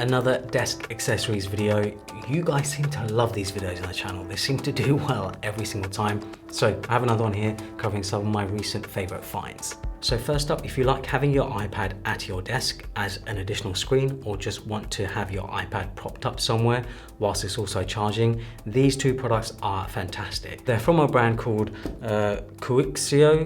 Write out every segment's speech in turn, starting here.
Another desk accessories video. You guys seem to love these videos on the channel. They seem to do well every single time. So I have another one here covering some of my recent favorite finds. So first up, if you like having your iPad at your desk as an additional screen, or just want to have your iPad propped up somewhere whilst it's also charging, these two products are fantastic. They're from a brand called Kuxiu.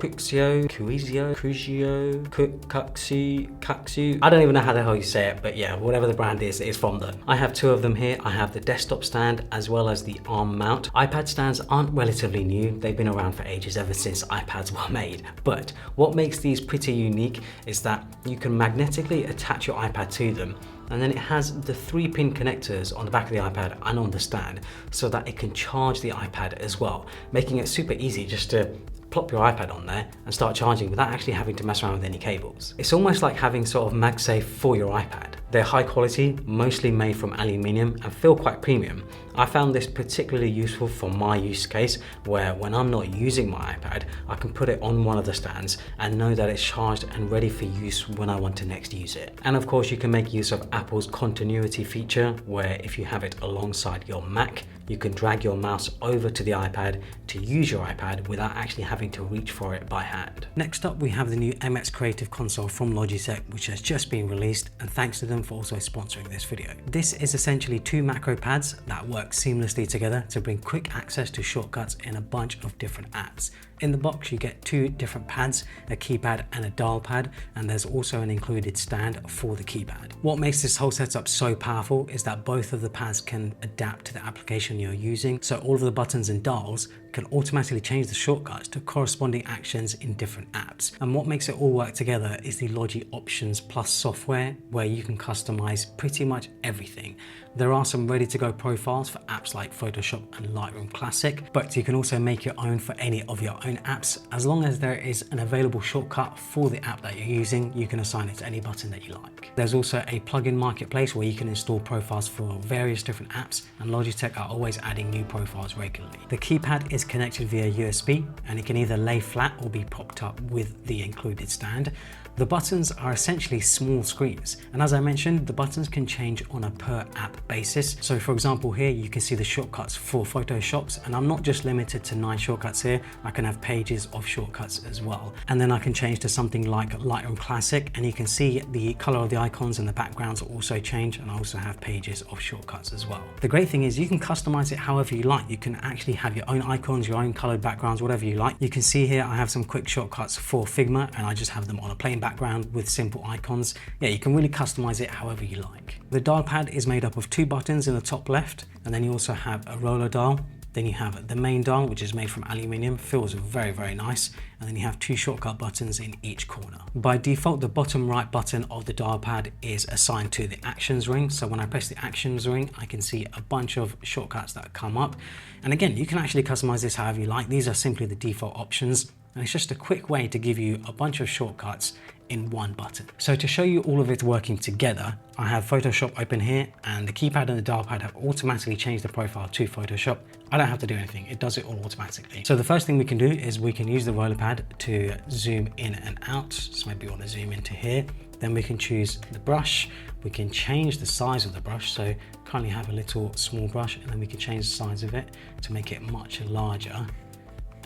I don't even know how the hell you say it, but yeah, whatever the brand is, it's from them. I have two of them here. I have the desktop stand as well as the arm mount. iPad stands aren't relatively new. They've been around for ages, ever since iPads were made. But what makes these pretty unique is that you can magnetically attach your iPad to them, and then it has the 3-pin connectors on the back of the iPad and on the stand so that it can charge the iPad as well, making it super easy just to plop your iPad on there and start charging without actually having to mess around with any cables. It's almost like having sort of MagSafe for your iPad. They're high quality, mostly made from aluminium, and feel quite premium. I found this particularly useful for my use case, where when I'm not using my iPad, I can put it on one of the stands and know that it's charged and ready for use when I want to next use it. And of course, you can make use of Apple's continuity feature, where if you have it alongside your Mac, you can drag your mouse over to the iPad to use your iPad without actually having to reach for it by hand. Next up, we have the new MX Creative Console from Logitech, which has just been released, and thanks to them for also sponsoring this video. This is essentially 2 macro pads that work seamlessly together to bring quick access to shortcuts in a bunch of different apps. In the box, you get 2 different pads, a keypad and a dial pad, and there's also an included stand for the keypad. What makes this whole setup so powerful is that both of the pads can adapt to the application you're using, so all of the buttons and dials can automatically change the shortcuts to corresponding actions in different apps. And what makes it all work together is the Logi Options Plus software, where you can customize pretty much everything. There are some ready-to-go profiles for apps like Photoshop and Lightroom Classic, but you can also make your own for any of your own apps. As long as there is an available shortcut for the app that you're using, you can assign it to any button that you like. There's also a plugin marketplace where you can install profiles for various different apps, and Logitech are always adding new profiles regularly. The keypad is connected via USB, and it can either lay flat or be propped up with the included stand. The buttons are essentially small screens, and as I mentioned, the buttons can change on a per app basis. So for example, here you can see the shortcuts for Photoshops, and I'm not just limited to 9 shortcuts here. I can have pages of shortcuts as well. And then I can change to something like Lightroom Classic, and you can see the color of the icons and the backgrounds also change, and I also have pages of shortcuts as well. The great thing is you can customize it however you like. You can actually have your own icons, your own colored backgrounds, whatever you like. You can see here I have some quick shortcuts for Figma, and I just have them on a plain background with simple icons. Yeah, you can really customize it however you like. The dial pad is made up of 2 buttons in the top left, and then you also have a roller dial. Then you have the main dial, which is made from aluminium, feels very, very nice. And then you have 2 shortcut buttons in each corner. By default, the bottom right button of the dial pad is assigned to the actions ring. So when I press the actions ring, I can see a bunch of shortcuts that come up. And again, you can actually customize this however you like. These are simply the default options. And it's just a quick way to give you a bunch of shortcuts in one button. So to show you all of it working together, I have Photoshop open here, and the keypad and the dial pad have automatically changed the profile to Photoshop. I don't have to do anything, it does it all automatically. So the first thing we can do is we can use the roller pad to zoom in and out. So maybe we want to zoom into here. Then we can choose the brush. We can change the size of the brush. So currently have a little small brush, and then we can change the size of it to make it much larger.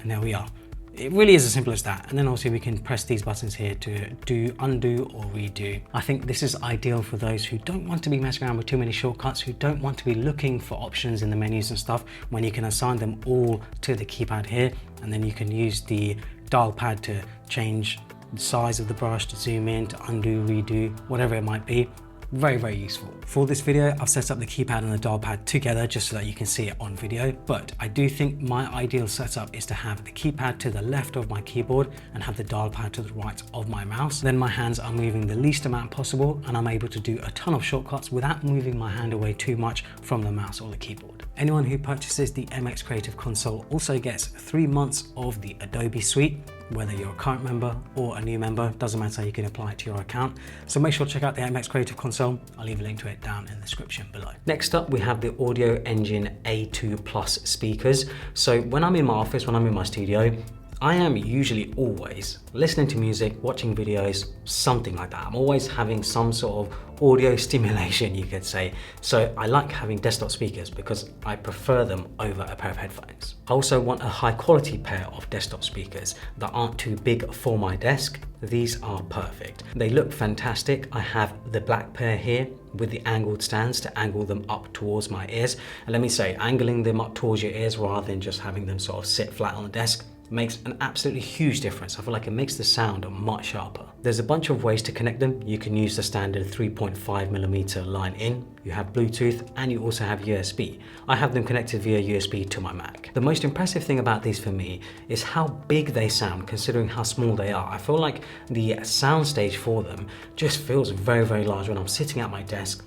And there we are. It really is as simple as that. And then also we can press these buttons here to do, undo, or redo. I think this is ideal for those who don't want to be messing around with too many shortcuts, who don't want to be looking for options in the menus and stuff, when you can assign them all to the keypad here. And then you can use the dial pad to change the size of the brush, to zoom in, to undo, redo, whatever it might be. Very, very useful. For this video, I've set up the keypad and the dial pad together just so that you can see it on video, but I do think my ideal setup is to have the keypad to the left of my keyboard and have the dial pad to the right of my mouse. Then my hands are moving the least amount possible, and I'm able to do a ton of shortcuts without moving my hand away too much from the mouse or the keyboard. Anyone who purchases the MX Creative Console also gets 3 months of the Adobe suite. Whether you're a current member or a new member, doesn't matter, you can apply it to your account. So make sure to check out the MX Creative Console. I'll leave a link to it down in the description below. Next up, we have the Audioengine A2 speakers. So when I'm in my office, when I'm in my studio, I am usually always listening to music, watching videos, something like that. I'm always having some sort of audio stimulation, you could say. So I like having desktop speakers because I prefer them over a pair of headphones. I also want a high quality pair of desktop speakers that aren't too big for my desk. These are perfect. They look fantastic. I have the black pair here with the angled stands to angle them up towards my ears. And let me say, angling them up towards your ears rather than just having them sort of sit flat on the desk makes an absolutely huge difference. I feel like it makes the sound much sharper. There's a bunch of ways to connect them. You can use the standard 3.5mm line in, you have Bluetooth, and you also have USB. I have them connected via USB to my Mac. The most impressive thing about these for me is how big they sound considering how small they are. I feel like the soundstage for them just feels very, very large when I'm sitting at my desk,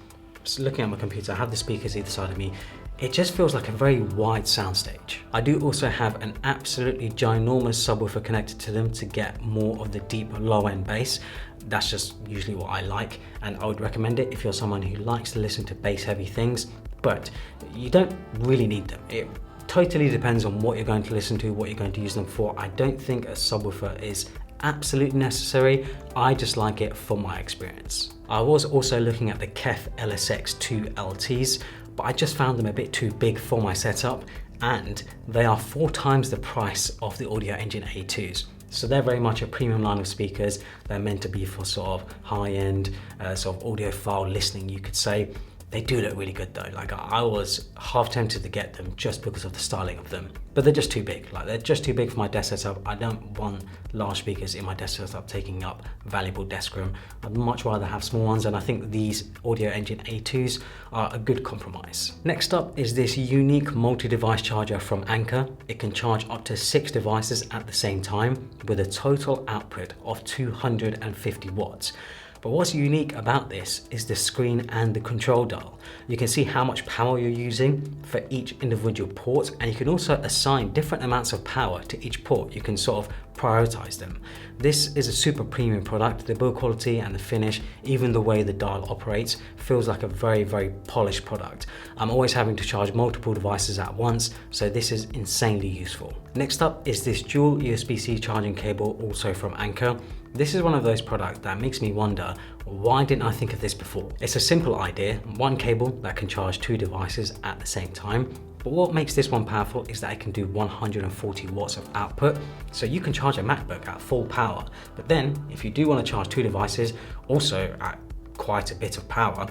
looking at my computer. I have the speakers either side of me. It just feels like a very wide soundstage. I do also have an absolutely ginormous subwoofer connected to them to get more of the deep low end bass. That's just usually what I like, and I would recommend it if you're someone who likes to listen to bass heavy things, but you don't really need them. It totally depends on what you're going to listen to, what you're going to use them for. I don't think a subwoofer is absolutely necessary. I just like it for my experience. I was also looking at the KEF LSX2 LTs, but I just found them a bit too big for my setup, and they are 4 times the price of the Audioengine A2s. So they're very much a premium line of speakers. They're meant to be for sort of high-end sort of audiophile listening, you could say. They do look really good though. Like, I was half tempted to get them just because of the styling of them, but they're just too big. Like, they're just too big for my desk setup. I don't want large speakers in my desk setup taking up valuable desk room. I'd much rather have small ones, and I think these Audioengine A2s are a good compromise. Next up is this unique multi-device charger from Anker. It can charge up to 6 devices at the same time with a total output of 250 watts. But what's unique about this is the screen and the control dial. You can see how much power you're using for each individual port, and you can also assign different amounts of power to each port. You can sort of prioritize them. This is a super premium product. The build quality and the finish, even the way the dial operates, feels like a very, very polished product. I'm always having to charge multiple devices at once, so this is insanely useful. Next up is this dual USB-C charging cable, also from Anker. This is one of those products that makes me wonder, why didn't I think of this before? It's a simple idea, one cable that can charge 2 devices at the same time. But what makes this one powerful is that it can do 140 watts of output. So you can charge a MacBook at full power. But then if you do want to charge 2 devices, also at quite a bit of power,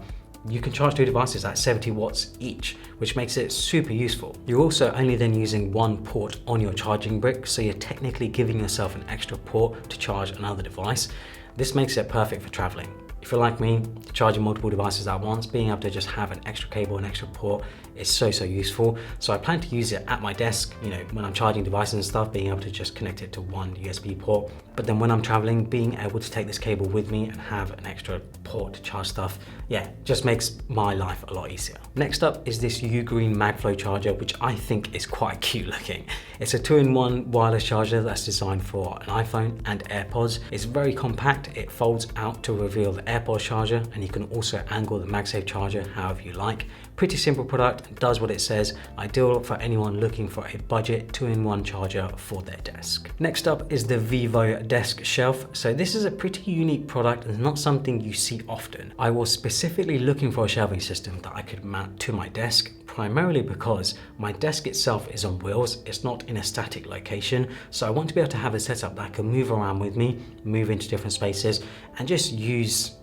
you can charge 2 devices at 70 watts each, which makes it super useful. You're also only then using 1 port on your charging brick, so you're technically giving yourself an extra port to charge another device. This makes it perfect for traveling. If you're like me, charging multiple devices at once, being able to just have an extra cable, an extra port is so useful. So I plan to use it at my desk, you know, when I'm charging devices and stuff, being able to just connect it to 1 USB port. But then when I'm traveling, being able to take this cable with me and have an extra port to charge stuff, yeah, just makes my life a lot easier. Next up is this UGREEN MagFlow charger, which I think is quite cute looking. It's a 2-in-1 wireless charger that's designed for an iPhone and AirPods. It's very compact. It folds out to reveal the AirPods charger, and you can also angle the MagSafe charger however you like. Pretty simple product, does what it says. Ideal for anyone looking for a budget 2-in-1 charger for their desk. Next up is the VIVO desk shelf. So this is a pretty unique product and not something you see often. I was specifically looking for a shelving system that I could mount to my desk, primarily because my desk itself is on wheels. It's not in a static location. So I want to be able to have a setup that I can move around with me, move into different spaces, and just use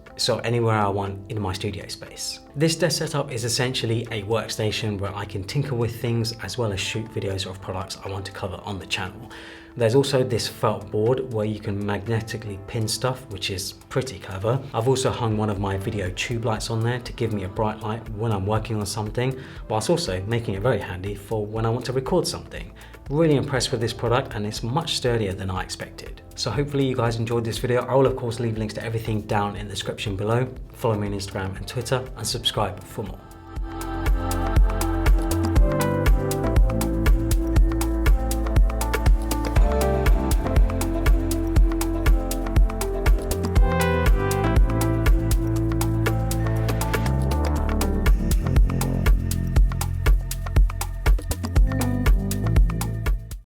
anywhere I want in my studio space. This desk setup is essentially a workstation where I can tinker with things as well as shoot videos of products I want to cover on the channel. There's also this felt board where you can magnetically pin stuff, which is pretty clever. I've also hung one of my video tube lights on there to give me a bright light when I'm working on something, whilst also making it very handy for when I want to record something. Really impressed with this product, and it's much sturdier than I expected. So hopefully you guys enjoyed this video. I will of course leave links to everything down in the description below. Follow me on Instagram and Twitter, and subscribe for more.